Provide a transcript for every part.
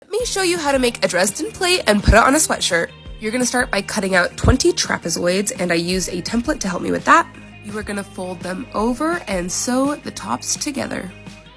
Let me show you how to make a Dresden plate and put it on a sweatshirt. You're going to start by cutting out 20 trapezoids, and I used a template to help me with that. You are going to fold them over and sew the tops together.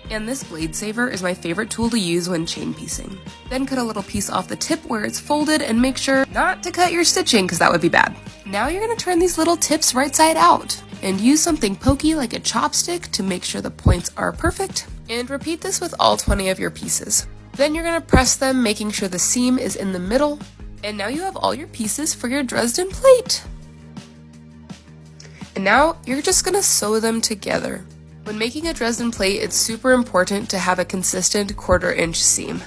And this blade saver is my favorite tool to use when chain piecing. Then cut a little piece off the tip where it's folded and make sure not to cut your stitching because that would be bad. Now you're going to turn these little tips right side out and use something pokey like a chopstick to make sure the points are perfect. And repeat this with all 20 of your pieces. Then you're going to press them, making sure the seam is in the middle. And now you have all your pieces for your Dresden plate. And now you're just going to sew them together. When making a Dresden plate, it's super important to have a consistent 1/4 inch seam.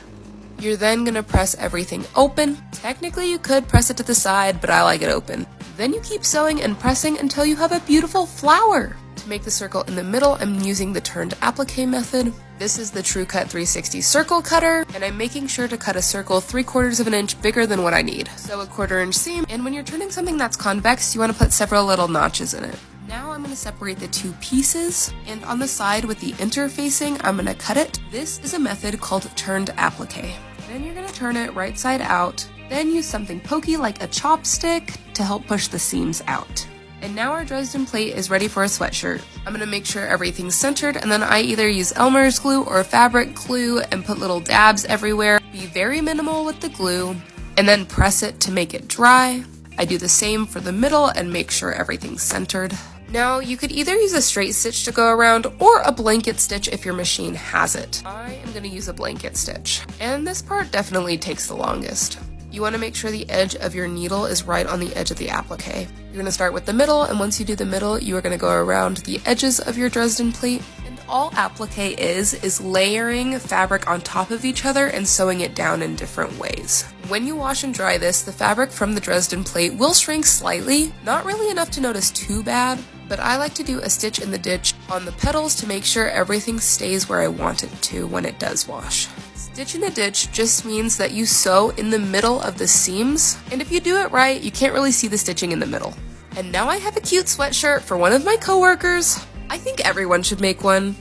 You're then going to press everything open. Technically you could press it to the side, but I like it open. Then you keep sewing and pressing until you have a beautiful flower. To make the circle in the middle, I'm using the turned applique method. This is the True Cut 360 circle cutter, and I'm making sure to cut a circle 3/4 of an inch bigger than what I need. Sew a 1/4 inch seam, and when you're turning something that's convex, you want to put several little notches in it. Now I'm going to separate the two pieces, and on the side with the interfacing, I'm going to cut it. This is a method called turned applique. Then you're going to turn it right side out, then use something pokey like a chopstick to help push the seams out. And now our Dresden plate is ready for a sweatshirt. I'm going to make sure everything's centered, and then I either use Elmer's glue or fabric glue and put little dabs everywhere. Be very minimal with the glue, and then press it to make it dry. I do the same for the middle and make sure everything's centered. Now, you could either use a straight stitch to go around or a blanket stitch if your machine has it. I am going to use a blanket stitch, and this part definitely takes the longest. You want to make sure the edge of your needle is right on the edge of the applique. You're going to start with the middle, and once you do the middle, you are going to go around the edges of your Dresden plate. And all applique is layering fabric on top of each other and sewing it down in different ways. When you wash and dry this, the fabric from the Dresden plate will shrink slightly, not really enough to notice too bad, but I like to do a stitch in the ditch on the petals to make sure everything stays where I want it to when it does wash. Stitch in the ditch just means that you sew in the middle of the seams, and if you do it right, you can't really see the stitching in the middle. And now I have a cute sweatshirt for one of my coworkers. I think everyone should make one.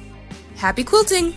Happy quilting!